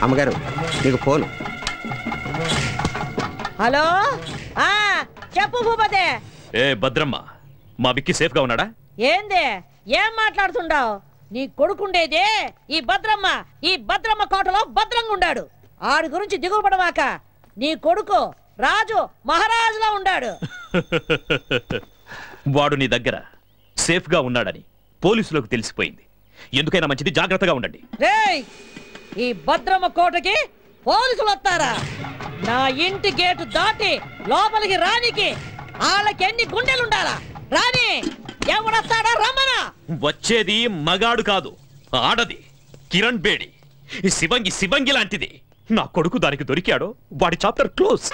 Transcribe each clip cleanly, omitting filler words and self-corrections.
అమ్మగారు మీకు phone. Hello, చెప్పు భూపతి. ఏ భద్రమ్మ, మా విక్కీ సేఫ్ గా ఉన్నాడా? ఏంది, ఏం మాట్లాడుతుండావు? నీ కొడుకుండేదే ఈ భద్రమ్మ కోటలో భద్రంగా ఉండాడు. ఆడి గురించి దిగుపడమాక. నీ కొడుకు రాజు మహారాజులా ఉండాడు. వాడు నీ దగ్గర సేఫ్ గా ఉన్నాడని పోలీసులకు తెలిసిపోయింది. ఎందుకైనా మంచిది, జాగ్రత్తగా ఉండండి. రేయ్, ఈ భద్రమ్మ కోటకి పోలీసులు వస్తారా? నా ఇంటి గేటు దాటి లోపలికి రానికి వాళ్ళకి ఎన్ని గుండెలుండాలా? రాని, ఎవడొస్తాడా? రమ్మనా. వచ్చేది మగాడు కాదు, ఆడది. కిరణ్ బేడి, శివంగి లాంటిది. నా కొడుకు దానికి దొరికాడో వాడి చాప్టర్ క్లోజ్.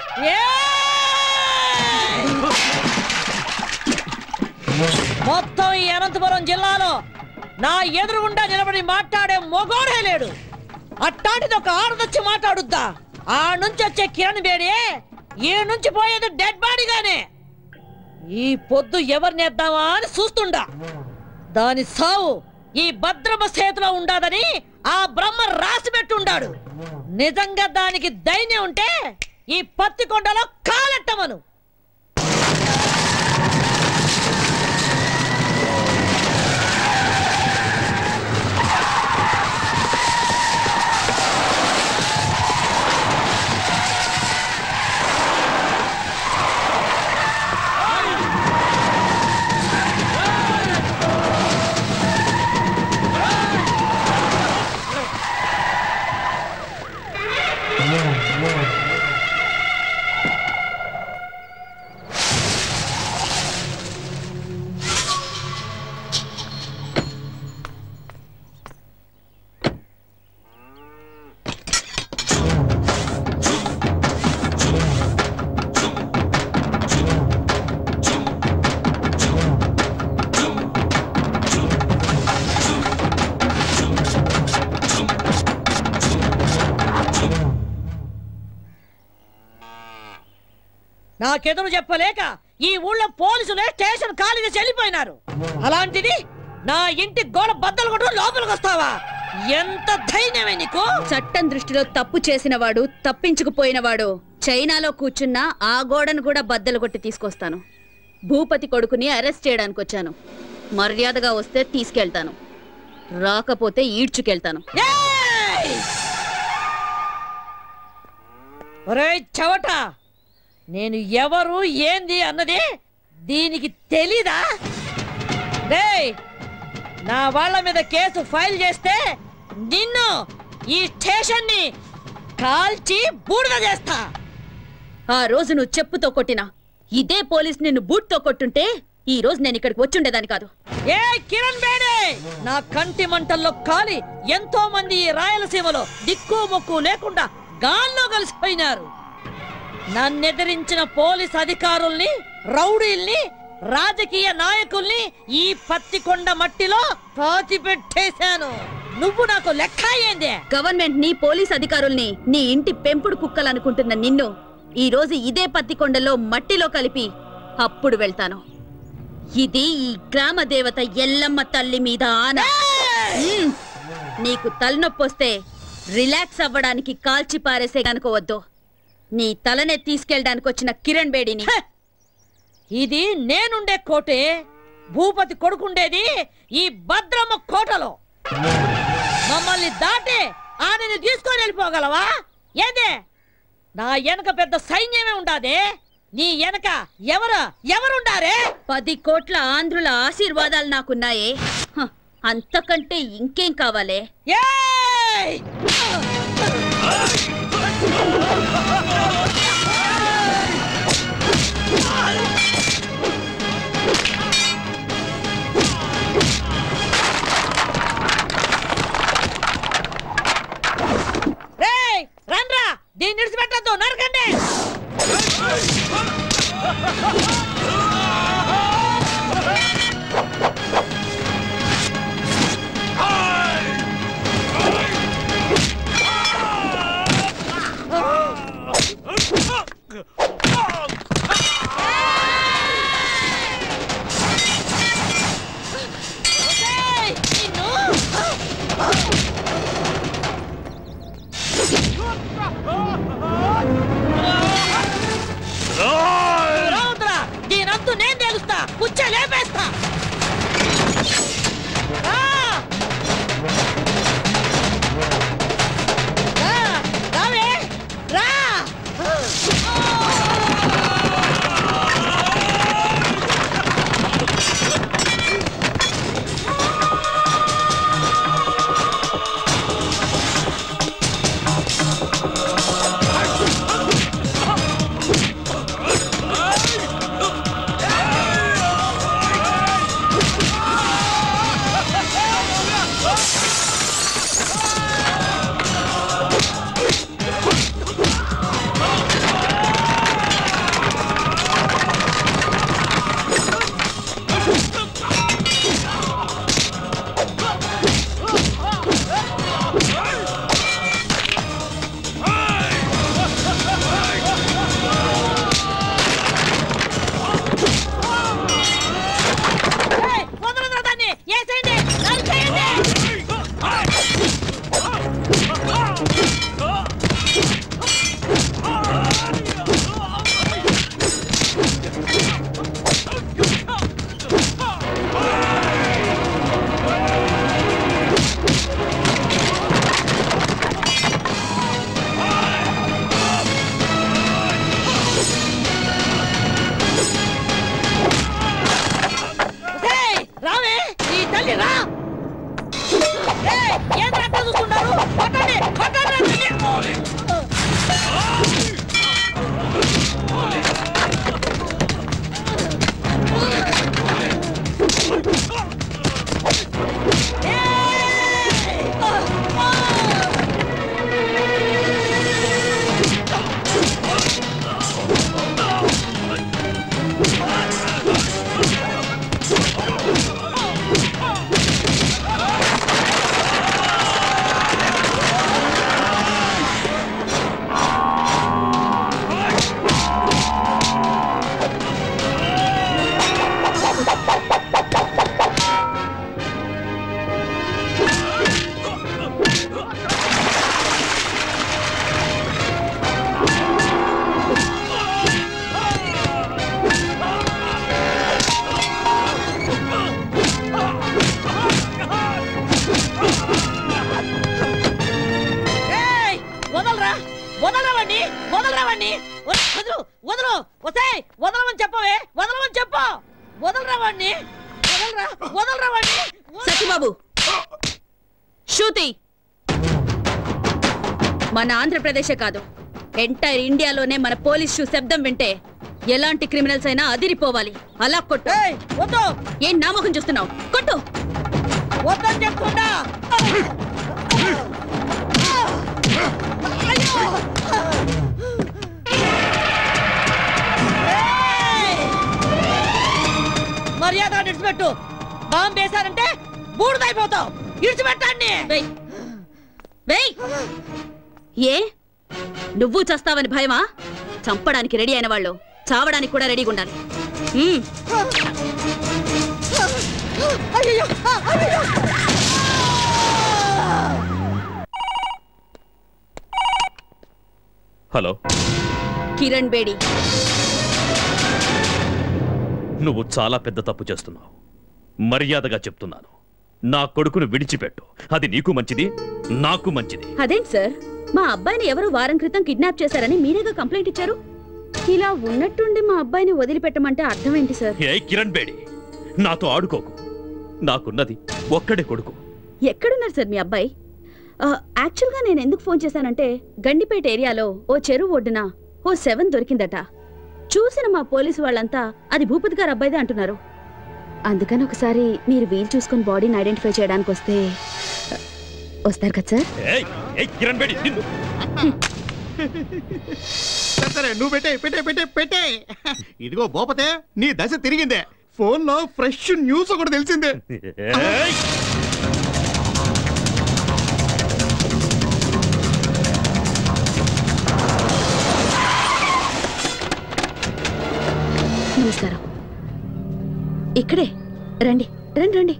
మొత్తం ఈ అనంతపురం జిల్లాలో నా ఎదురుగుండా నిలబడి మాట్లాడే మొగోడే లేడు. అట్టాంటిది ఒక ఆడదొచ్చి మాట్లాడుద్దా? ఆ నుంచి వచ్చే కిరణ్ బేడి ఈ నుంచి పోయేది డెడ్ బాడీగానే. ఈ పొద్దు ఎవరినేద్దామా అని చూస్తుండా. దాని సావు ఈ భద్రమ చేతిలో ఉండాదని ఆ బ్రహ్మ రాసి పెట్టుండాడు. నిజంగా దానికి ధైర్యం ఉంటే ఈ పత్తికొండలో కాలెట్టమను. నాకెదురు చెప్పలేక ఈ ఊళ్ళో పోలీసులే స్టేషన్ ఖాళీగా చెల్లిపోయినారు. అలాంటిది నా ఇంటి గోడ బద్దలు కొట్టు లోపలికి వస్తావా? ఎంత ధైర్యమే నీకు? చట్టం దృష్టిలో తప్పు చేసిన వాడు, తప్పించుకుపోయినవాడు చైనాలో కూర్చున్నా ఆ గోడను కూడా బద్దలు కొట్టి తీసుకొస్తాను. భూపతి కొడుకుని అరెస్ట్ చేయడానికి వచ్చాను. మర్యాదగా వస్తే తీసుకెళ్తాను, రాకపోతే ఈడ్చుకెళ్తాను. ఒరేయ్ చవట, నేను ఎవరు ఏంది అన్నది దీనికి తెలీదా? రేయ్, నా వాళ్ళ మీద కేసు ఫైల్ చేస్తే నిన్ను ఈ స్టేషన్ని కాల్చి బూడిద చేస్తా. ఆ రోజు నువ్వు చెప్పుతో కొట్టినా ఇదే పోలీస్ నిన్ను బూట్తో కొట్టుంటే ఈ రోజు నేను ఇక్కడికి వచ్చుండేదాన్ని కాదు. ఏ కిరణ్ బేడే, నా కంటి మంటల్లో కాలి ఎంతో మంది ఈ రాయలసీమలో దిక్కు మొక్కు లేకుండా గాల్లో కలిసిపోయినారు. నన్నెదిరించిన పోలీస్ అధికారుల్ని, రౌడీల్ని, రాజకీయ నాయకుల్ని ఈ పత్తికొండ మట్టిలో పాతిపెట్టేశాను. నువ్వు నాకు లెక్క ఏందే? గవర్నమెంట్ ని, పోలీస్ అధికారుల్ని నీ ఇంటి పెంపుడు కుక్కలనుకుంటున్న నిన్ను ఈ రోజు ఇదే పత్తికొండలో మట్టిలో కలిపి అప్పుడు వెళ్తాను. ఇది ఈ గ్రామ దేవత ఎల్లమ్మ తల్లి మీద ఆన. నీకు తలనొప్పొస్తే రిలాక్స్ అవ్వడానికి కాల్చి పారేసే అనుకోవద్దు. నీ తలనే తీసుకెళ్ళడానికి వచ్చిన కిరణ్ బేడిని. ఇది నేనుండే కోటే. భూపతి కొడుకుండేది ఈ భద్రమ్మ కోటలో. మమ్మల్ని దాటి ఆమెను తీసుకొని వెళ్ళిపోగలవా? ఏదే, నా వెనక పెద్ద సైన్యమే ఉండాదే. నీ వెనక ఎవరుండారే? 10 కోట్ల ఆంధ్రుల ఆశీర్వాదాలు నాకున్నాయే. అంతకంటే ఇంకేం కావాలే? రండ్రా, దీన్ని నిడిచిపెట్టద్దు, నరకండి. వదలరా వాడిని, వదలరా వాడిని. సత్యబాబు శృతి మన ఆంధ్రప్రదేశే కాదు ఎంటైర్ ఇండియాలోనే మన పోలీస్ షూ శబ్దం వింటే ఎలాంటి క్రిమినల్స్ అయినా అదిరిపోవాలి. అలా కొట్టు. వద్దు. ఏం నామకం చూస్తున్నావు? కొట్టు. వద్దని చెప్తున్నా. మర్యాద ఇడిచిపెట్టు. బాంబు వేశారంటే బూడిదైపోతావు. ఇడిచిపెట్టండి. ఏ నువ్వు చస్తావని భయమా? చంపడానికి రెడీ అయిన వాళ్ళు చావడానికి కూడా రెడీగా ఉండాలి. హలో కిరణ్ బేడి, నువ్వు చాలా పెద్ద తప్పు చేస్తున్నావు. మర్యాదగా చెప్తున్నాను, నా కొడుకును విడిచిపెట్టు. అది నీకు మంచిది, నాకు మంచిది. అదేంటి సార్, మా అబ్బాయిని ఎవరు వారం క్రితం కిడ్నాప్ చేశారని మీరేగా కంప్లైంట్ ఇచ్చారు. ఇలా ఉన్నట్టుండి మా అబ్బాయిని వదిలిపెట్టమంటే అర్థం ఏంటి సార్? ఏ కిరణ్ బేడి, నాతో ఆడుకోకు. నాకున్నది ఒక్కడే కొడుకు. ఎక్కడున్నారు సార్ మీ అబ్బాయి? యాక్చువల్గా నేను ఎందుకు ఫోన్ చేశానంటే గండిపేట ఏరియాలో ఓ చెరువు ఒడ్డున ఓ 7 దొరికిందట. చూసిన మా పోలీసు వాళ్ళంతా అది భూపతి గారు అబ్బాయిదే అంటున్నారు. అందుకని ఒకసారి మీరు వీలు చూసుకుని బాడీని ఐడెంటిఫై చేయడానికి వస్తారు కదా సార్? కిరణ్ బేడి, సరే నువ్వు పెట్టే. ఇదిగో భూపతే, నీ దశ తిరిగిందే. ఫోన్ లో ఫ్రెష్ న్యూస్ ఒకటి తెలిసిందే. నమస్కారం. ఇక్కడే రండి రండి రండి.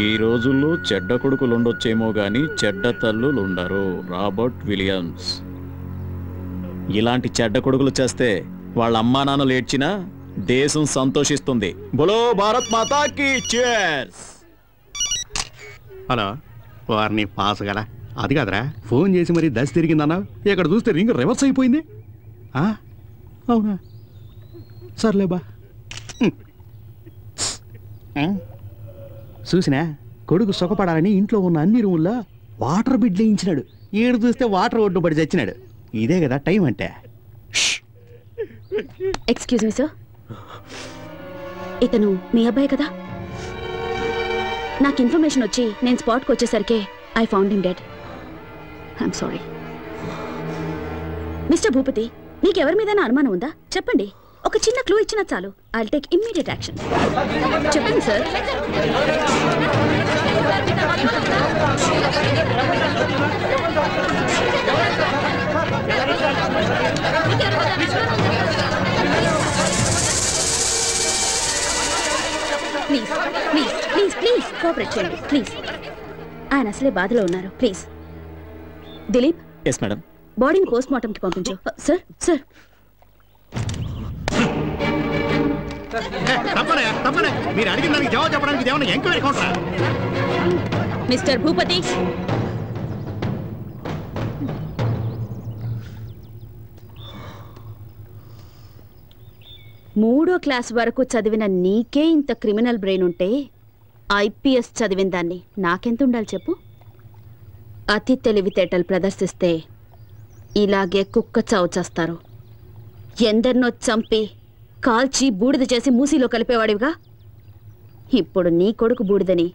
ఈ రోజుల్లో చెడ్డ కొడుకులుండొచ్చేమో గాని చెడ్డ తల్లులుండరు. Robert Williams. ఇలాంటి చెడ్డ కొడుకులు చేస్తే వాళ్ళ అమ్మా నాన్నలు ఏడ్చినా దేశం సంతోషిస్తుంది. బోలో భారత్ మాతాకి చేర్స్. హలో, వారిని పాస్ కదా. అది కాదురా, ఫోన్ చేసి మరి దశ తిరిగిందన్నా. ఇక్కడ చూస్తే రింగ్ రివర్స్ అయిపోయింది. అవునా, సర్లే బా. చూసినా, కొడుకు సుఖపడాలని ఇంట్లో ఉన్న అన్ని రూముల్లో వాటర్ బిడ్లు వేయించినాడు. ఏడు చూస్తే వాటర్ ఒడ్డు పడి చచ్చినాడు. ఇదే కదా టైం అంటే. ఎక్స్క్యూజ్ మీ సార్, ఇతను మీ అబ్బాయి కదా? నాకు ఇన్ఫర్మేషన్ వచ్చి నేను స్పాట్కి వచ్చేసరికి I found him dead. I'm sorry. Mister Bhupathi, మీకెవరి మీదైనా అనుమానం ఉందా? చెప్పండి. ఒక చిన్న క్లూ ఇచ్చినా చాలు. I will take immediate action. చెప్పండి sir. Please please please please cooperate చేయండి ప్లీజ్. ఆయన అసలే బాధలో ఉన్నారు. ప్లీజ్ దిలీప్. Yes madam. బాడీని పోస్ట్ మార్టంకి పంపించు. Sir sir. తప్పనే మీరు అడిగిన దానికి జవాబు చెప్పడానికి ఏమన్నా ఎంక్వైరీ కౌంటరా? మిస్టర్ భూపతి, మూడో క్లాస్ వరకు చదివిన నీకే ఇంత క్రిమినల్ బ్రెయిన్ ఉంటే ఐపీఎస్ చదివిన దాన్ని నాకెంత ఉండాలి చెప్పు? అతి తెలివితేటలు ప్రదర్శిస్తే ఇలాగే కుక్క చావు చేస్తారు. ఎందరినో చంపి కాల్చి బూడిద చేసి మూసీలో కలిపేవాడివిగా. ఇప్పుడు నీ కొడుకు బూడిదని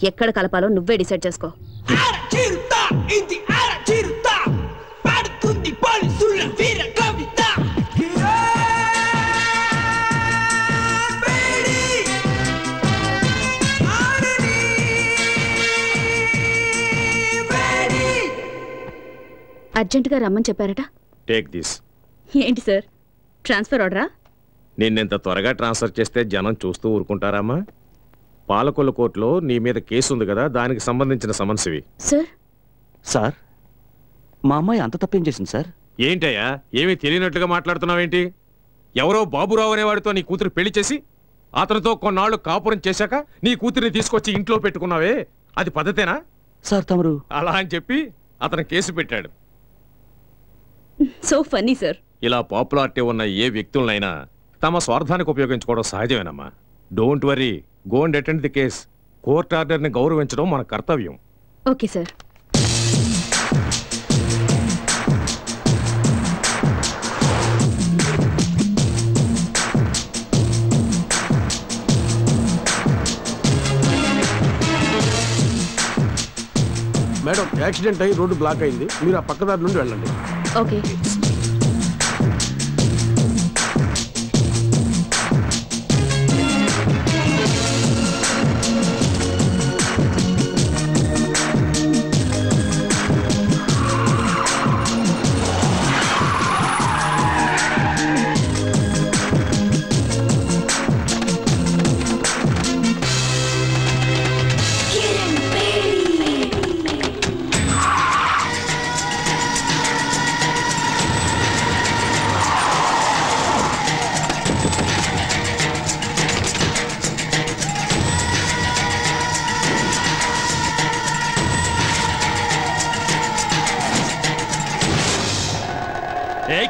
ఎక్కడ కలపాలో నువ్వే డిసైడ్ చేసుకో. అర్జెంటుగా రమ్మని చెప్పారట. Take this. ఏంటి సార్, ట్రాన్స్ఫర్ ఆర్డరా? నిన్నెంత త్వరగా ట్రాన్స్ఫర్ చేస్తే జనం చూస్తూ ఊరుకుంటారమ్మా? పాలకొల్ల కోర్టులో నీ మీద కేసు ఉంది కదా, దానికి సంబంధించిన సమన్సివి. సార్ సార్, మా అమ్మాయి అంత తప్పేం చేసింది సార్? ఏంటయ్యా, ఏమీ తెలియనట్లుగా మాట్లాడుతున్నావేంటి? ఎవరో బాబురావు అనేవాడితో నీ కూతురు పెళ్లి చేసి అతనితో కొన్నాళ్ళు కాపురం చేశాక నీ కూతురిని తీసుకొచ్చి ఇంట్లో పెట్టుకున్నావే, అది పద్ధతేనా? సార్ తమరు అలా అని చెప్పి అతను కేసు పెట్టాడు. So funny sir. ఇలా పాపులారిటీ ఉన్న ఏ వ్యక్తులనైనా తమ స్వార్థానికి ఉపయోగించుకోవడం సహజమేనమ్మా. Don't worry, go and attend the case. Court ఆర్డర్ని గౌరవించడం మన కర్తవ్యం. Okay sir. మేడం, యాక్సిడెంట్ అయ్యి రోడ్డు బ్లాక్ అయింది, మీరు ఆ పక్కదారి నుండి వెళ్ళండి. ఓకే.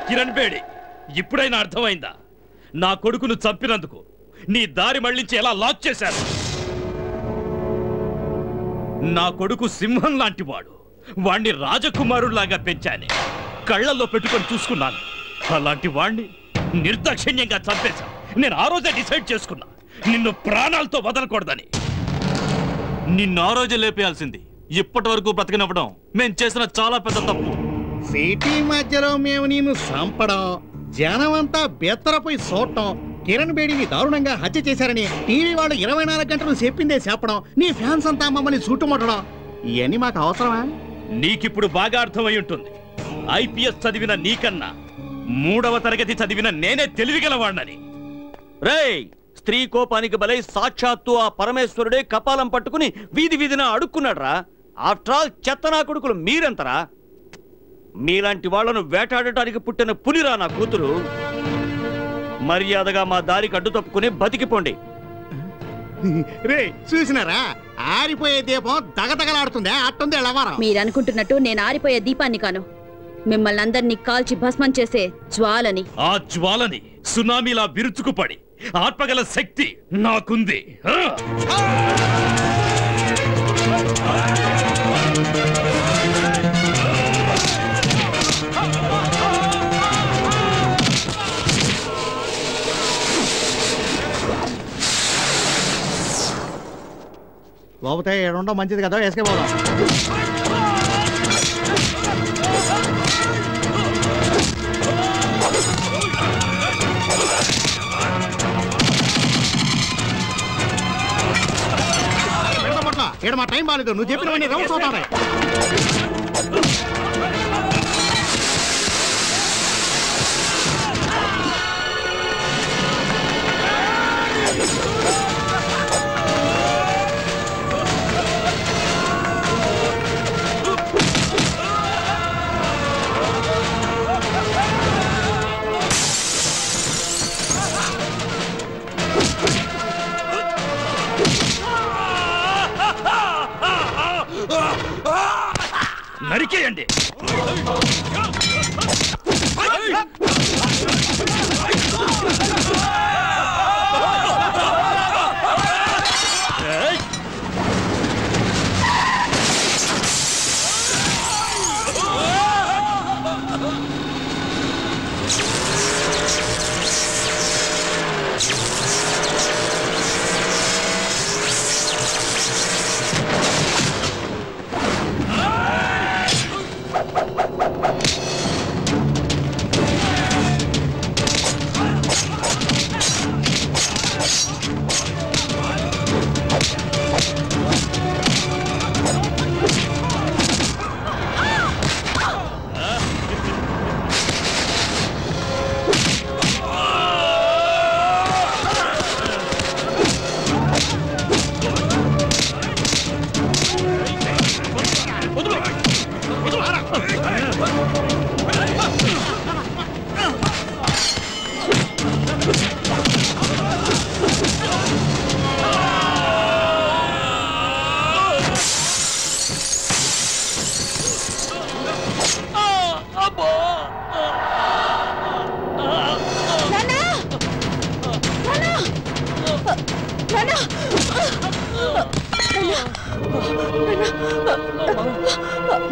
కిరణ్ బేడి, ఇప్పుడైనా అర్థమైందా? నా కొడుకును చంపినందుకు నీ దారి మళ్లించి ఎలా లాక్ చేశారు? నా కొడుకు సింహం లాంటి వాడు, వాణ్ణి రాజకుమారుల్లాగా పెంచానే, కళ్ళల్లో పెట్టుకొని చూసుకున్నాను. అలాంటి వాణ్ణి నిర్దాక్షిణ్యంగా చంపేశా. నేను ఆ రోజే డిసైడ్ చేసుకున్నా, నిన్ను ప్రాణాలతో వదలకూడదని. నిన్ను ఆ రోజే లేపేయాల్సింది. ఇప్పటి వరకు బ్రతికినవ్వడం మేం చేసిన చాలా పెద్ద తప్పు. సిటీ మధ్యలో మేము నిన్ను చంపడం, జనమంతా బెత్తరపోయి చూడటం, కిరణ్ బేడిని దారుణంగా హత్య చేశారని టీవీ వాళ్ళు 24 గంటలు చెప్పిందే చెప్పడం, నీ ఫ్యాన్స్ అంతా మమ్మల్ని చుట్టుముట్టడం, ఇవన్నీ మాకు అవసరమా? నీకిప్పుడు బాగా అర్థమై ఉంటుంది. ఐపీఎస్ చదివిన నీకన్నా 3వ తరగతి చదివిన నేనే తెలివిగలవాణ్ణని. రేయ్, స్త్రీ కోపానికి బలై సాక్షాత్తు ఆ పరమేశ్వరుడే కపాలం పట్టుకుని వీధి వీధిన అడుక్కున్నాడ్రా. ఆఫ్టర్ ఆల్ చెత్తనా కొడుకులు మీరెంతరా? మీలాంటి వాళ్లను వేటాడటానికి పుట్టిన పులిరా నా కూతురు. మర్యాదగా మా దారికి అడ్డు తప్పుకుని బతికిపోండి. రే చూసినారా, ఆరిపోయే దీపం దగదగలాడుతుందే, అట్టుంది ఎలవారం. మీరు అనుకుంటున్నట్టు నేను ఆరిపోయే దీపాన్ని కాను, మిమ్మల్ని అందరినీ కాల్చి భస్మం చేసే జ్వాలని. ఆ జ్వాలని సునామీలా విరుచుకుపడి ఆత్మగల శక్తి నాకుంది. లోపతే ఏడుండో మంచిది కదా, వేసుకే పోదాం. ఇక్కడ మా టైం బాగాలేదు, నువ్వు చెప్పినవన్నీ రౌండ్స్ అవుతాయి. నరికేయండి.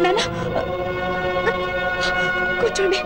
నాన్న కూర్చోండి.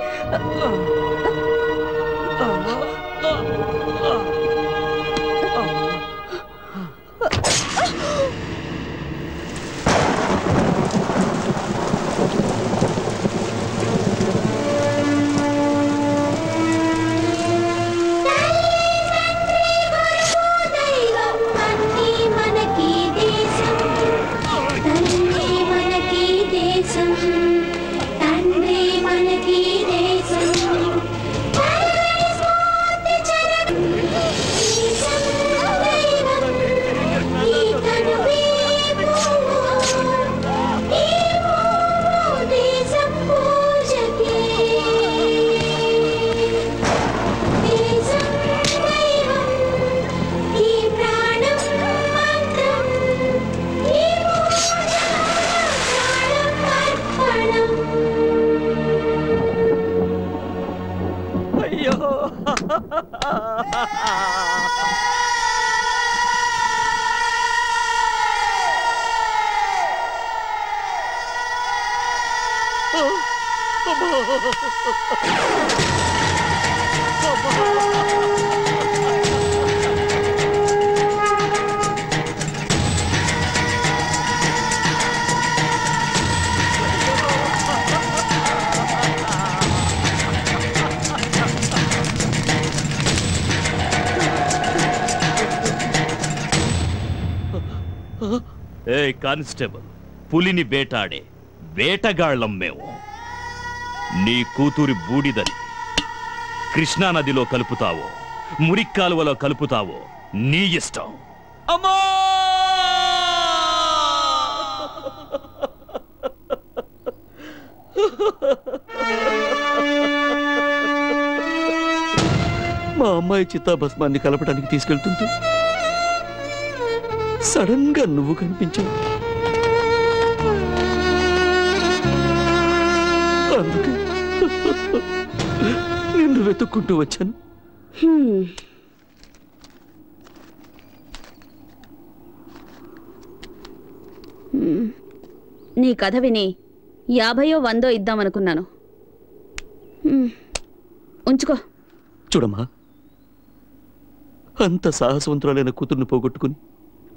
ఏ కానిస్టేబుల్, పులిని వేటాడే వేటగాళ్ళం మేము. నీ కూతురి బూడిదని కృష్ణానదిలో కలుపుతావో మురిక్కాలువలో కలుపుతావో నీ ఇష్టం. అమ్మా! మా అమ్మాయి చిత్తాభస్మాన్ని కలపడానికి తీసుకెళ్తుంటూ సడన్ గా నువ్వు కనిపించావు. అందుకే నిన్ను వెతుక్కుంటూ వచ్చాను. నీ కథ విని 50 100 ఇద్దామనుకున్నాను. ఉంచుకో. చూడమ్మా, అంత సాహసవంతురాలైన కూతుర్ని పోగొట్టుకుని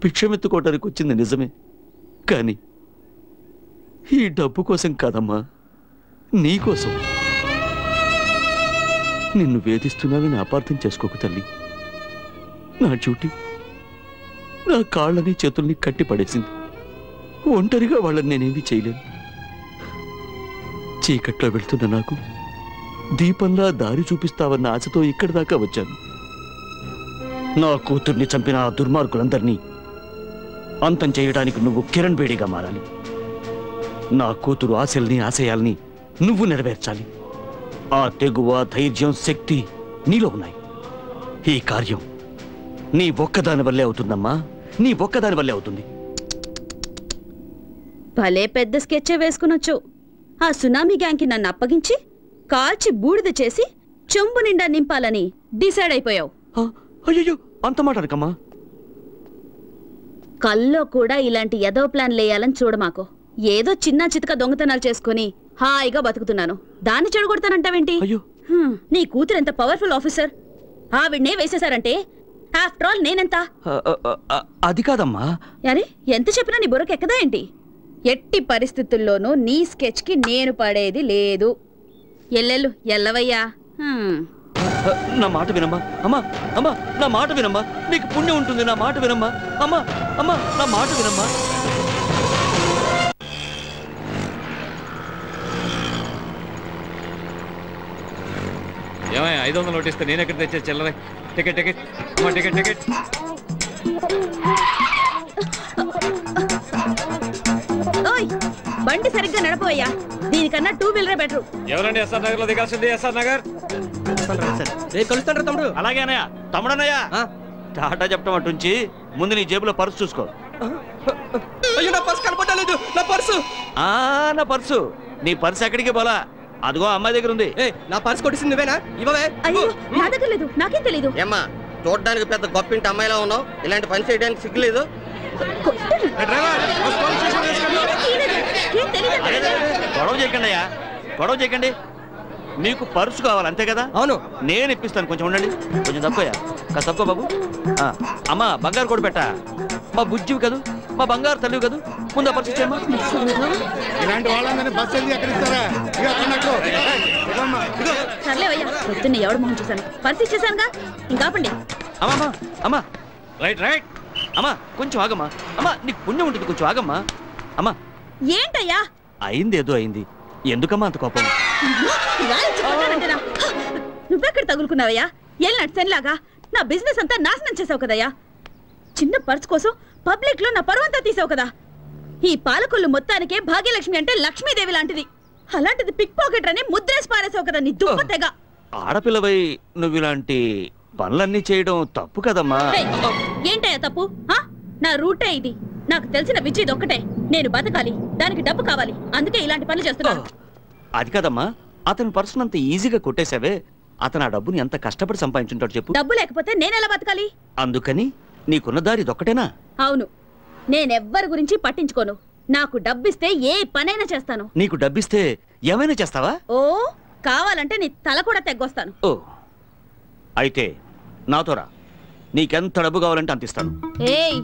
భిక్షమెత్తుకోవడానికి వచ్చింది నిజమే, కానీ ఈ డబ్బు కోసం కాదమ్మా, నీకోసం. నిన్ను వేధిస్తున్నానని అపార్థం చేసుకోకు తల్లి. నా డ్యూటీ నా కాళ్ళని చేతుల్ని కట్టి పడేసింది. ఒంటరిగా వాళ్ళని నేనేమీ చేయలేను. చీకట్లో వెళ్తున్న నాకు దీపంలా దారి చూపిస్తావన్న ఆశతో ఇక్కడి దాకా వచ్చాను. నా కూతుర్ని చంపిన ఆ దుర్మార్గులందరినీ అంతం చేయడానికి నువ్వు కిరణ్ బేడిగా మారాలి. నా కూతురు ఆశల్ని ఆశయాల్ని నువ్వు నెరవేర్చాలి. ఆ తెగువ, ధైర్యం, శక్తి నీలో ఉన్నాయి. ఈ కార్యం నీ ఒక్కదాని వల్లే అవుతుందమ్మా, నీ ఒక్కదాని వల్లే అవుతుంది. భలే పెద్ద స్కెచ్చే వేసుకునొచ్చు. ఆ సునామీ గ్యాంగ్కి నన్ను అప్పగించి కాల్చి బూడిద చేసి చెంబు నిండా నింపాలని డిసైడ్ అయిపోయావు. అయ్యో, అంత మాటనకమ్మా. కల్లో కూడా ఇలాంటి ఎదో ప్లాన్ లేయాలని చూడమాకు. ఏదో చిన్న చితక దొంగతనాలు చేసుకుని హాయిగా బతుకుతున్నాను, దాన్ని చెడగొడతానంటావేంటి? అయ్యో, నీ కూతురు ఎంత పవర్ఫుల్ ఆఫీసర్. ఆవిడ్నే వేసేశారంటే ఆఫ్టర్ ఆల్ నేనెంత? అది కాదమ్మా. అరే, ఎంత చెప్పినా నీ బుర్రకు ఎక్కదా ఏంటి? ఎట్టి పరిస్థితుల్లోనూ నీ స్కెచ్ కి నేను పడేది లేదు. ఎల్లెళ్ళు ఎల్లవయ్యా. నా మాట వినమ్మా. అమ్మా అమ్మా, నా మాట వినమ్మా. నీకు పుణ్యం ఉంటుంది. నా మాట వినమ్మా. అమ్మా అమ్మా, నా మాట వినమ్మా. ఏమయ్య 500 నోటిస్తే నేను ఎక్కడ తెచ్చే చిల్లర? టికెట్ టికెట్ అమ్మా, టికెట్ టికెట్. బండి సరిగ్గా నడపోయ్యా. దీనికన్నా 2 వీలరే బెటర్. ఎవరండి ఎస్ఆర్ నగర్ లో దిగాల్సింది? ఎస్ఆర్ నగర్. కలుస్తాడు తమ్ముడు. అలాగే అన్నయ్య. తమ్ముడన్నయ్య, టాటా చెప్పడం అటుంచి ముందు నీ జేబులో పర్సు చూసుకో. అయ్యో, నా పర్సు కనపడలేదు. నా పర్సు నా పర్సు నీ పర్సు ఎక్కడికి పోలా, అదిగో అమ్మాయి దగ్గర ఉంది. నా పర్సు కొట్టేసింది నువ్వేనా? ఇవ్వవే. అయ్యో, నా దగ్గర లేదు. నాకేం తెలీదు. ఏమ్మా, చూడడానికి పెద్ద గొప్పింటి అమ్మాయిలా ఉన్నావు, ఇలాంటి పని చేయడానికి సిగ్గులేదు? గొడవ చేయకండి అయ్యా, గొడవ చేయకండి. మీకు పర్సు కావాలి అంతే కదా? అవును. నేను ఇప్పిస్తాను, కొంచెం ఉండండి. కొంచెం తక్కువయ్యా, కాస్త తక్కువ బాబు. అమ్మా బంగారు కూడా పెట్టా, మా బుజ్జివి కదూ, మా బంగారు తల్లివి కదూ, ముందు పర్సు ఇచ్చేమ్మా. ఇలాంటి వాళ్ళందరినీ బస్సు వెళ్ళి ఎక్కడిస్తారా? సర్లేవయ్యా, పొద్దున్న ఎవడు మొహం చూశాను, పర్సు ఇచ్చేసానుగా, ఇంకాపండి. అమ్మా అమ్మా రైట్ రైట్ అమ్మా, కొంచెం ఆగమ్మా. అమ్మా నీకు పుణ్యం ఉంటుంది, కొంచెం ఆగమ్మా. అమ్మా ఏంటయ్యా? అయింది ఏదో అయింది, ఎందుకమ్మా అంత కోపం? నువ్వెక్కడ తగులుకున్నావయ్యా? ఏళ్ళ సెన్లాగా నా బిజినెస్ అంతా నాశనం చేసావు కదయ్యా. చిన్న పర్స్ కోసం పబ్లిక్ లో నా పరువంతా తీసావు కదా. ఈ పాలకొల్లు మొత్తానికే భాగ్యలక్ష్మి అంటే లక్ష్మీదేవి లాంటిది. అలాంటిది పిక్ పాకెట్ అని ముద్రేసి పారేసావు కదా నీ దుప్పతెగ. ఆడపిల్లవై నువ్వు ఇలాంటి పనులన్నీ చేయడం తప్పు కదమ్మా. ఏంటయ్యా తప్పు? నా రూటే ఇది, నాకు తెలిసిన విద్య ఇది ఒక్కటే. నేను బతకాలి, దానికి డబ్బు కావాలి, అందుకే ఇలాంటి పనులు చేస్తున్నాను. అది కదమ్మా, అతని పర్సన్ అంత ఈజీగా కొట్టేశావే, అతను ఆ డబ్బుని ఎంత కష్టపడి సంపాదించుంటాడు చెప్పు. డబ్బు లేకపోతే నేనెలా బతకాలి? అందుకని నీకున్న దారి ఇదొక్కటేనా? అవును, నేనెవ్వరి గురించి పట్టించుకోను. నాకు డబ్బిస్తే ఏ పనైనా చేస్తాను. నీకు డబ్బిస్తే ఏమైనా చేస్తావా? ఓ, కావాలంటే నీ తల కూడా తెగ్గొస్తాను. ఓ అయితే నాతో రా, నీకెంత డబ్బు కావాలంటే అంత ఇస్తాను. ఏయ్,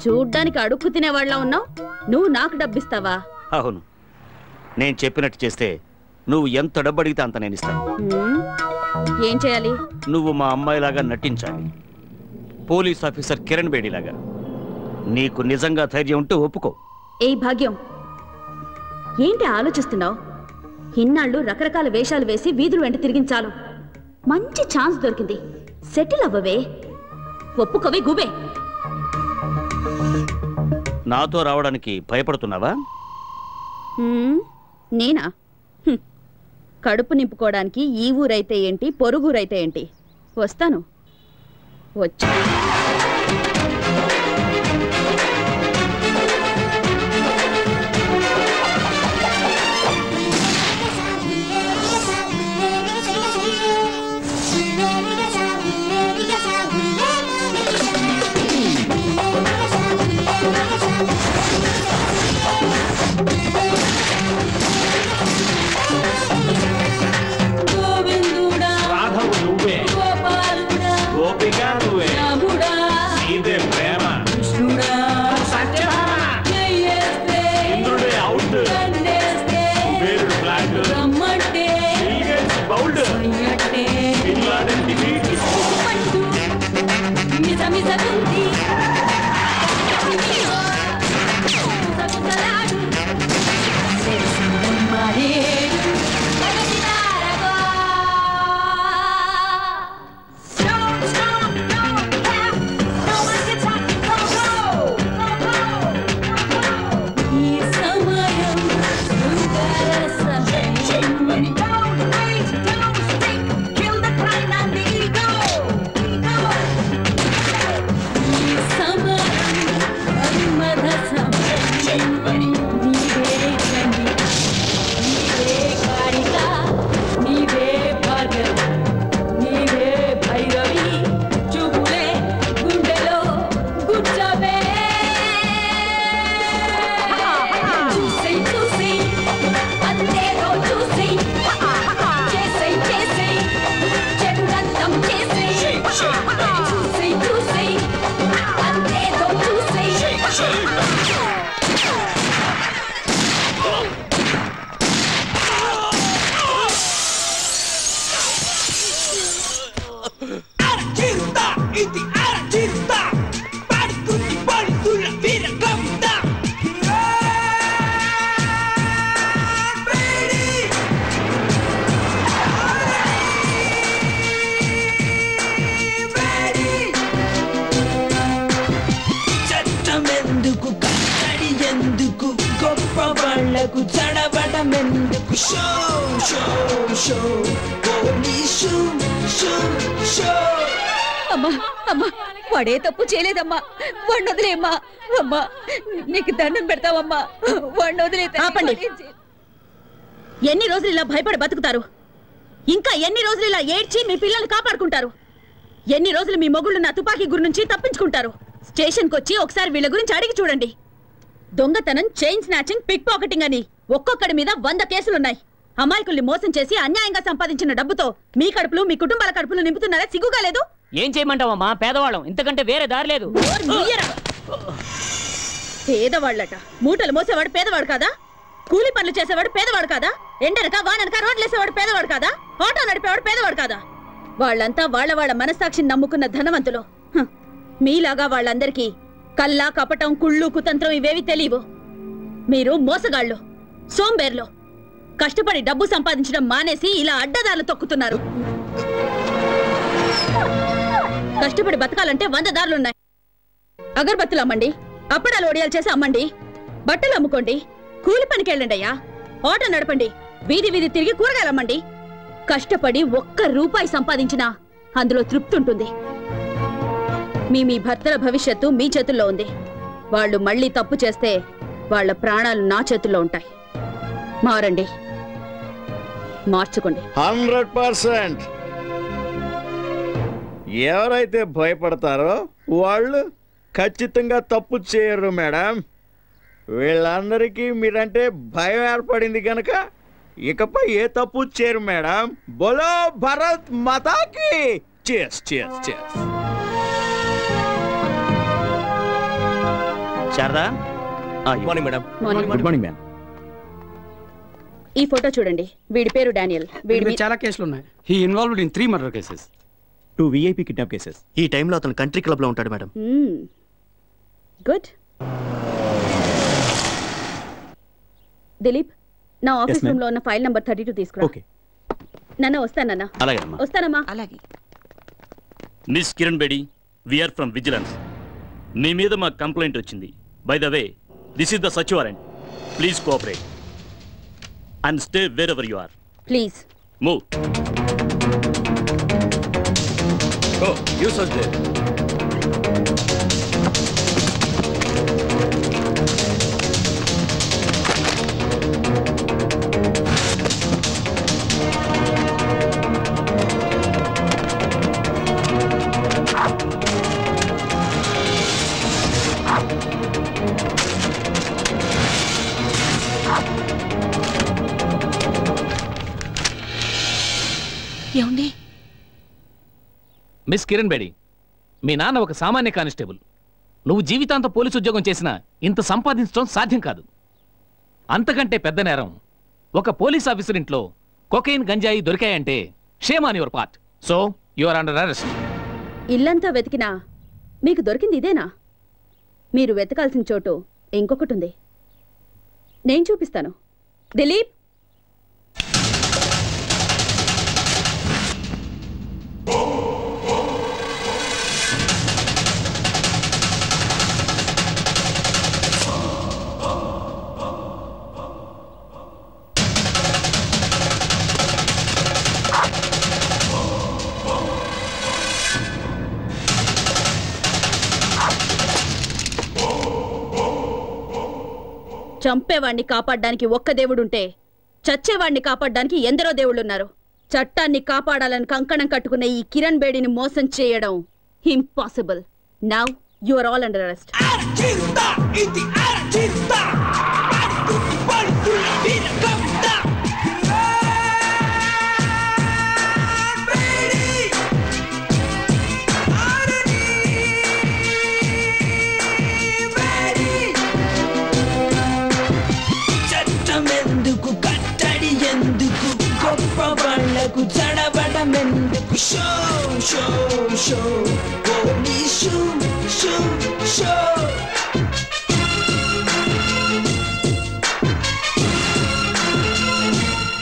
చూడ్డానికి అడుక్కు తినేవాళ్ళ ఉన్నావు, నువ్వు నాకు డబ్బిస్తావా? అవును, నేను చెప్పినట్టు చేస్తే నువ్వు ఎంత డబ్బు అడిగితే అంత నేను ఇస్తాను. ఏం చేయాలి? నువ్వు మా అమ్మాయిలాగా నటించాలి, పోలీస్ ఆఫీసర్ కిరణ్ బేడిలాగా. నీకు నిజంగా ధైర్యం ఉంటే ఒప్పుకో. ఏయ్ భాగ్యం, ఏంటి ఆలోచిస్తున్నావు? ఇన్నాళ్ళు రకరకాల వేషాలు వేసి వీధులు వెంట తిరిగించాలు. మంచి ఛాన్స్ దొరికింది, సెటిల్ అవ్వవే. ఒప్పుకోవే గుబే. నాతో రావడానికి భయపడుతున్నావా? నేనా? కడుపు నింపుకోవడానికి ఈ ఊరైతే ఏంటి, పొరుగురైతే ఏంటి, వస్తాను. వచ్చా అమ్మా అమ్మా, వాడే తప్పు చేయలేదమ్మా, వాడిని వదిలేమ్మా. అమ్మా నీకు దండం పెడతావమ్మా, వాడిని వదిలే. ఆపండి. ఎన్ని రోజులు ఇలా భయపడి బతుకుతారు? ఇంకా ఎన్ని రోజులు ఇలా ఏడ్చి మీ పిల్లల్ని కాపాడుకుంటారు? ఎన్ని రోజులు మీ మొగుళ్ళు నా తుపాకీ గురి నుంచి తప్పించుకుంటారు? స్టేషన్కి వచ్చి ఒకసారి వీళ్ళ గురించి అడిగి చూడండి. దొంగతనం, చైన్ స్నాచింగ్, పిక్ పాకెటింగ్ అని ఒక్కొక్కడి మీద 100 కేసులున్నాయి. అమాయకుల్ని మోసం చేసి అన్యాయంగా సంపాదించిన డబ్బుతో మీ కడుపులు, మీ కుటుంబాల కడుపులు నింపుతున్నారా? సిగ్గుగా లేదు? ఏం చేయమంటావమ్మా, పేదవాళ్ళం, ఇంతకంటే వేరే దారి లేదు. పేదవాళ్ళట. మూటలు మోసేవాడు పేదవాడు కాదా? కూలి పనులు చేసేవాడు పేదవాడు కాదా? ఎండనక వాననక రోడ్లేసేవాడు పేదవాడు కాదా? ఆటో నడిపేవాడు పేదవాడు కాదా? వాళ్ళంతా వాళ్ళ మనస్సాక్షిని నమ్ముకున్న ధనవంతులు. మీలాగా వాళ్ళందరికీ కల్లా, కపటం, కుళ్ళు, కుతంత్రం ఇవేవి తెలియవు. మీరు మోసగాళ్ళు, సోంబేర్లు. కష్టపడి డబ్బు సంపాదించడం మానేసి ఇలా అడ్డదారులు తొక్కుతున్నారు. కష్టపడి బతకాలంటే 100 దారులున్నాయి. అగరబత్తులు అమ్మండి, అప్పడాలు ఒడియాలు చేసి అమ్మండి, బట్టలు అమ్ముకోండి, కూలి పనికి వెళ్ళండి అయ్యా, ఆటో నడపండి, వీధి వీధి తిరిగి కూరగాయలు అమ్మండి. కష్టపడి 1 రూపాయి సంపాదించినా అందులో తృప్తి ఉంటుంది. మీ భర్తల భవిష్యత్తు మీ చేతుల్లో ఉంది. వాళ్ళు మళ్ళీ తప్పు చేస్తే వాళ్ళ ప్రాణాలు నా చేతుల్లో ఉంటాయి. మారండి, మార్చుకోండి. 100%. ఎవరైతే భయపడతారో వాళ్ళు ఖచ్చితంగా తప్పు చేయరు మేడం. వీళ్ళందరికీ మీరంటే భయం ఏర్పడింది కనుక ఇకపై ఏ తప్పు చేయరు మేడం. బోలో భారత్ మాతాకి చేస్ చేస్ చేస్. Sharada, morning madam. Good morning ma'am. ఈ ఫోటో చూడండి. వీడి పేరు డానియల్. వీడి చాలా కేసులు ఉన్నాయి. He involved in 3 murder cases, 2 VIP kidnap cases. ఈ టైంలో అతను కంట్రీ క్లబ్ లో ఉంటాడు మేడం. గుడ్. దిలీప్, నా ఆఫీస్ రూమ్ లో ఉన్న ఫైల్ నంబర్ 32 తీసుకురా. ఓకే నాన్న, వస్తానన్నా. అలాగేనమ్మా. వస్తానమ్మా. అలాగే. Miss Kiran Bedi, we're from vigilance. మీ మీద మాకు కంప్లైంట్ వచ్చింది. By the way, this is the search warrant. Please cooperate and stay wherever you are. Please move. Oh, you search there. ఏమండి? మిస్ కిరణ్ బేడి, మీ నాన్న ఒక సామాన్య కానిస్టేబుల్. నువ్వు జీవితాంతం పోలీసు ఉద్యోగం చేసినా ఇంత సంపాదించడం సాధ్యం కాదు. అంతకంటే పెద్ద నేరం, ఒక పోలీస్ ఆఫీసర్ ఇంట్లో కొకైన్, గంజాయి దొరికాయంటే shame on your part. So you are under arrest. ఇల్లంతా వెతికినా మీకు దొరికింది ఇదేనా? మీరు వెతకాల్సిన చోటు ఇంకొకటి ఉంది. నేను చూపిస్తాను. దిలీప్, చంపేవాణ్ణి కాపాడడానికి ఒక్క దేవుడుంటే చచ్చేవాణ్ణి కాపాడడానికి ఎందరో దేవుళ్ళున్నారు. చట్టాన్ని కాపాడాలని కంకణం కట్టుకున్న ఈ కిరణ్ బేడిని మోసం చేయడం impossible. Now you are all under arrest.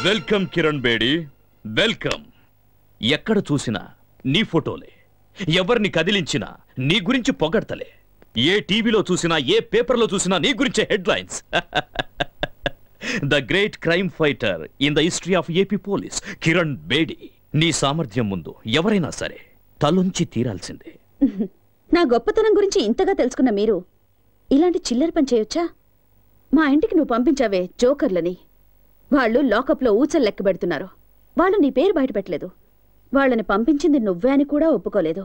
Welcome Kiran Bedi, welcome. ఎక్కడ చూసినా నీ ఫోటోలే, ఎవరిని కదిలించినా నీ గురించి పొగడతలే. ఏ టీవీలో చూసినా, ఏ పేపర్లో చూసినా నీ గురించే headlines. The great crime fighter in the history of AP police, Kiran Bedi. నీ సామర్థ్యం ముందు ఎవరైనా సరే తలొంచి తీరాల్సిందే. నా గొప్పతనం గురించి ఇంతగా తెలుసుకున్న మీరు ఇలాంటి చిల్లర పని చేయొచ్చా? మా ఇంటికి నువ్వు పంపించావే జోకర్లని, వాళ్ళు లాకప్లో ఊచలు లెక్క పెడుతున్నారు. వాళ్ళు నీ పేరు బయట పెట్టలేదు. వాళ్ళని పంపించింది నువ్వే అని కూడా ఒప్పుకోలేదు.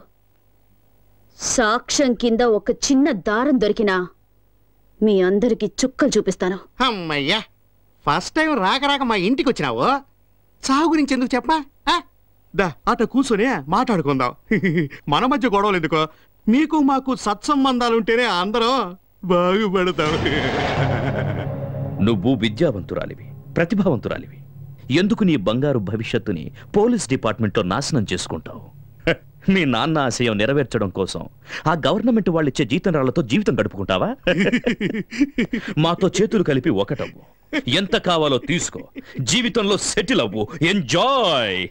సాక్ష్యం కింద ఒక చిన్న దారం దొరికినా మీ అందరికి చుక్కలు చూపిస్తాను. అమ్మయ్యా, ఫస్ట్ టైం రాక మా ఇంటికి వచ్చినావు. చావు గురించి ఎందుకు చెప్పా? దా అట కూర్చొని మాట్లాడుకుందాం. మన మధ్య గొడవలు ఎందుకో? మీకు మాకు సత్సంబంధాలుంటేనే అందరం బాగుపడతాం. నువ్వు విద్యావంతురాలివి, ప్రతిభావంతురాలివి. ఎందుకు నీ బంగారు భవిష్యత్తుని పోలీస్ డిపార్ట్మెంట్లో నాశనం చేసుకుంటావు? మీ నాన్న ఆశయం నెరవేర్చడం కోసం ఆ గవర్నమెంట్ వాళ్ళిచ్చే జీతం రాళ్లతో జీవితం గడుపుకుంటావా? మాతో చేతులు కలిపి ఒకటవ్వు, ఎంత కావాలో తీసుకో, జీవితంలో సెటిల్ అవ్వు, ఎంజాయ్.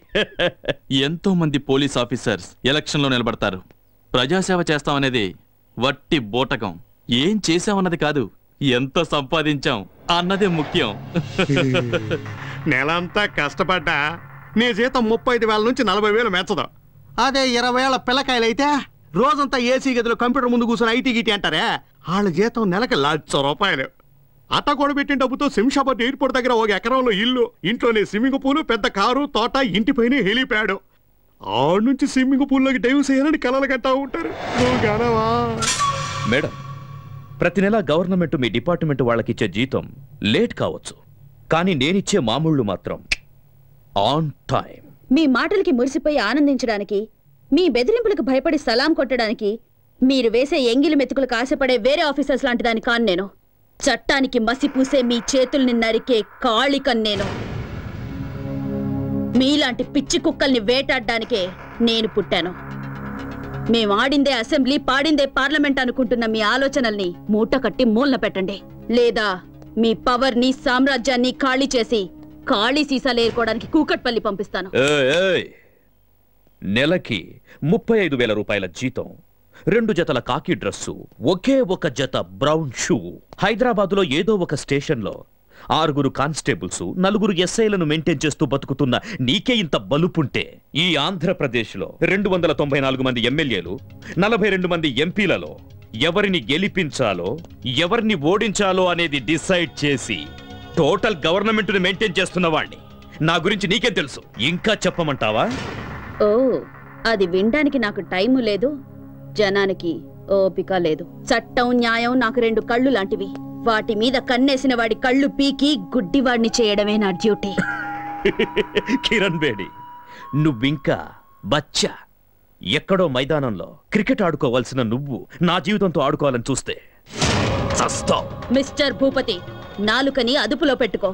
ఎంతో మంది పోలీస్ ఆఫీసర్స్ ఎలక్షన్లో నిలబడతారు. ప్రజాసేవ చేస్తామనేది వట్టి బోటకం. ఏం చేశామన్నది కాదు, ఎంత సంపాదించాం అన్నదే ముఖ్యం. నెలంతా కష్టపడ్డా నీ జీతం 35,000 నుంచి 40,000 మెచ్చదు. అదే 20,000 పిల్లకాయలైతే రోజంతా ఏసీ గదిలో కంప్యూటర్ ముందు కూర్చొని ఐటీ గిటీ అంటారే, వాళ్ళ జీతం నెలకి 1,00,000 రూపాయలు. అట్ట కూడబెట్టిన డబ్బుతో శంషాబాద్ ఎయిర్పోర్ట్ దగ్గర 1 ఎకరంలో ఇల్లు, ఇంట్లోనే స్విమ్మింగ్ పూల్, పెద్ద కారు, తోట, ఇంటిపైనే హెలిప్యాడ్. ఆడ నుంచి స్విమ్మింగ్ పూల్లోకి డైవ్ చేయాలని కలలు కట్టా ఉంటారు. నువ్వు గనవా? మేడం, ప్రతి నెల గవర్నమెంట్ మీ డిపార్ట్మెంట్ వాళ్ళకిచ్చే జీతం లేట్ కావచ్చు, కానీ నేనిచ్చే మామూళ్ళు మాత్రం ఆన్ టైం. మీ మాటలకి మురిసిపోయి ఆనందించడానికి, మీ బెదిరింపులకు భయపడి సలాం కొట్టడానికి, మీరు వేసే ఎంగిలి మెతుకులకు ఆశపడే వేరే ఆఫీసర్స్ లాంటి దాని కాను నేను. చట్టానికి మసి పూసే మీ చేతుల్ని నరికే కాళికన్ నేను. మీలాంటి పిచ్చి కుక్కల్ని వేటాడడానికే నేను పుట్టాను. మేం ఆడిందే అసెంబ్లీ, పాడిందే పార్లమెంట్ అనుకుంటున్న మీ ఆలోచనల్ని మూట కట్టి మూలన పెట్టండి. లేదా మీ పవర్ని, సామ్రాజ్యాన్ని ఖాళీ చేసి ఖాళీ సీసాలు ఏరుకోవడానికి కూకట్పల్లి పంపిస్తాను. నెలకి 35,000 రూపాయల జీతం, 2 జతల కాకి డ్రెస్సు, ఒకే ఒక జత బ్రౌన్ షూ. హైదరాబాదులో ఏదో ఒక స్టేషన్లో 6 కానిస్టేబుల్స్, 4 ఎస్ఐలను మెయింటైన్ చేస్తూ బతుకుతున్న నీకే ఇంత బలుపుంటే, ఈ ఆంధ్రప్రదేశ్లో 294 మంది ఎమ్మెల్యేలు, 42 మంది ఎంపీలలో ఎవరిని గెలిపించాలో, ఎవరిని ఓడించాలో అనేది డిసైడ్ చేసి టోటల్ గవర్నమెంట్ ని మెయింటైన్ చేస్తున్న వాడిని. నా గురించి నీకేం తెలుసు? ఇంకా చెప్పమంటావా? ఓ, అది వినడానికి నాకు టైము లేదు, జనానికి ఓపిక లేదు. చట్టం, న్యాయం నాకు 2 కళ్ళు లాంటివి. వాటి మీద కన్నేసిన వాడి కళ్ళు పీకి గుడ్డివాడిని చేయడమే నా డ్యూటీ. కిరణ్ బేడి, నువ్వింకా బచ్చా. ఎక్కడో మైదానంలో క్రికెట్ ఆడుకోవాల్సిన నువ్వు నా జీవితంతో ఆడుకోవాలని చూస్తే చస్తావ్. మిస్టర్ భూపతి, నాలుకని అదుపులో పెట్టుకో,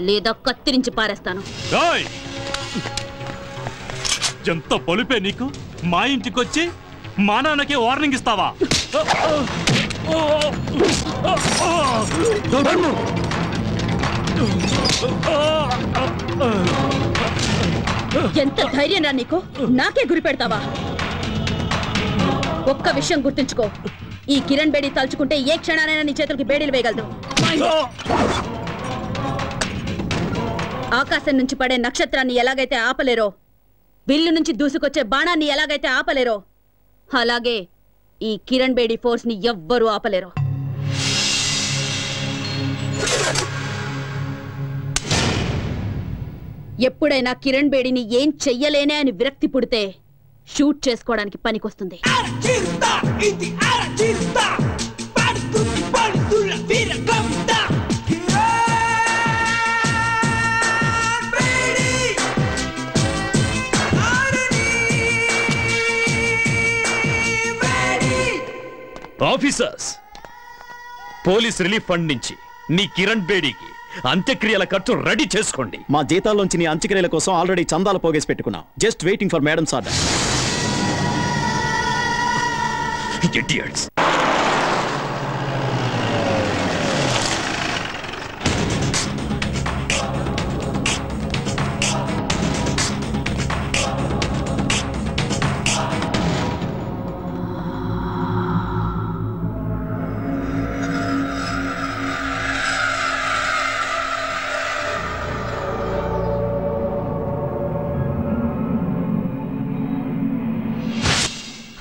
లేదా కత్తిరించి పారేస్తాను. ఎంత పొలిపే నీకు? మా ఇంటికొచ్చి మా నాన్నకి వార్నింగ్ ఇస్తావా? ఎంత ధైర్యం రా నీకు? నాకే గురి పెడతావా? ఒక్క విషయం గుర్తుంచుకో, ఈ కిరణ్ బేడి తలుచుకుంటే ఏ క్షణానైనా నీ చేతులకి బేడీలు వేయగలదు. ఆకాశం నుంచి పడే నక్షత్రాన్ని ఎలాగైతే ఆపలేరో, విల్లు నుంచి దూసుకొచ్చే బాణాన్ని ఎలాగైతే ఆపలేరో, అలాగే ఈ కిరణ్ బేడి ఫోర్స్ ని ఎవ్వరూ ఆపలేరు. ఎప్పుడైనా కిరణ్ బేడిని ఏం చెయ్యలేనే అని విరక్తి పుడితే షూట్ చేసుకోవడానికి పనికొస్తుంది. ఆఫీసర్స్, పోలీస్ రిలీఫ్ ఫండ్ నుంచి నీ కిరణ్ బేడికి అంత్యక్రియల ఖర్చు రెడీ చేసుకోండి. మా జీతాల్లోంచి నీ అంత్యక్రియల కోసం ఆల్రెడీ చందాలు పోగేసి పెట్టుకున్నాం. Just waiting for madams order. Idiots.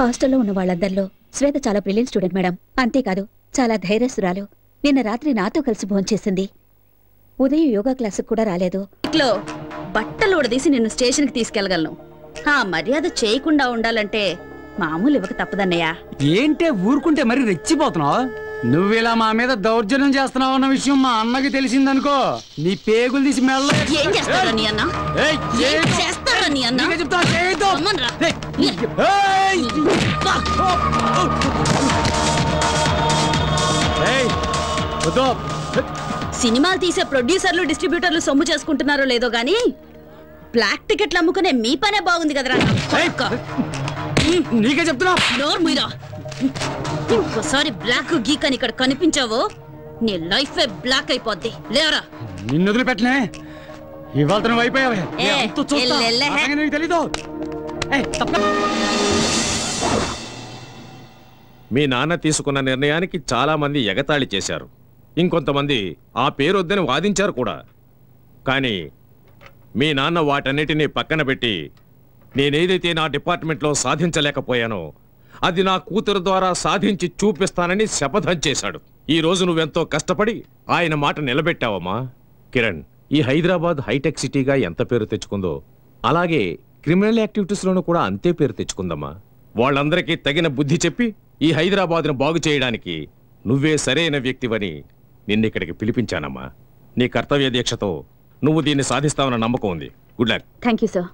హాస్టల్లో ఉన్న వాళ్ళందరిలో శ్వేత చాలా బ్రిలియంట్ స్టూడెంట్ మేడం. అంతేకాదు చాలా ధైర్యస్తురాలు. నిన్న రాత్రి నాతో కలిసి భోంచేసింది. ఉదయం యోగా క్లాసుకు కూడా రాలేదు. ఇట్లో బట్టలు ఉడదీసి నిన్ను స్టేషన్కి తీసుకెళ్లగలను. ఆ మర్యాద చేయకుండా ఉండాలంటే మామూలు ఇవ్వక తప్పదన్నయ్య. ఏంటే ఊరుకుంటే మరి రెచ్చిపోతున్నావు? నువ్వు ఇలా మా మీద దౌర్జన్యం చేస్తున్నావు అన్న విషయం మా అన్నకి తెలిసిందనుకో, నీ పేగులు తీసి మెల్ల. ఏం చేస్తారా నీ అన్న? ఏం చేస్తారా నీ అన్న? అమ్మన్రా. సినిమాలు తీసే ప్రొడ్యూసర్లు డిస్ట్రిబ్యూటర్లు సొమ్ము చేసుకుంటున్నారో లేదో గానీ బ్లాక్ టికెట్లు అమ్ముకునే మీ పనే బాగుంది కదరా. నీకే చెప్తున్నా. నోరు మీరా. ఇంకోసారి బ్లాక్ గీక్ అని ఇక్కడ కనిపించావో నీ లైఫ్ బ్లాక్ అయిపోద్ది. లేవరా. నిన్ను వదిలిపెట్టలే. ఇవాళ నువ్వు అయిపోయావే. తెలీదు. మీ నాన్న తీసుకున్న నిర్ణయానికి చాలా మంది ఎగతాళి చేశారు. ఇంకొంతమంది ఆ పేరొద్దని వాదించారు కూడా. కానీ మీ నాన్న వాటన్నిటినీ పక్కన పెట్టి నేనేదైతే నా డిపార్ట్మెంట్లో సాధించలేకపోయానో అది నా కూతురు ద్వారా సాధించి చూపిస్తానని శపథం చేశాడు. ఈ రోజు నువ్వెంతో కష్టపడి ఆయన మాట నిలబెట్టావమ్మా. కిరణ్, ఈ హైదరాబాద్ హైటెక్ సిటీగా ఎంత పేరు తెచ్చుకుందో అలాగే క్రిమినల్ యాక్టివిటీస్లోనూ కూడా అంతే పేరు తెచ్చుకుందమ్మా. వాళ్ళందరికీ తగిన బుద్ధి చెప్పి ఈ హైదరాబాద్ను బాగు చేయడానికి నువ్వే సరైన వ్యక్తివని నిన్నిక్కడికి పిలిపించానమ్మా. నీ కర్తవ్య దీక్షతో నువ్వు దీన్ని సాధిస్తావన్న నమ్మకం ఉంది. Good luck. Thank you sir.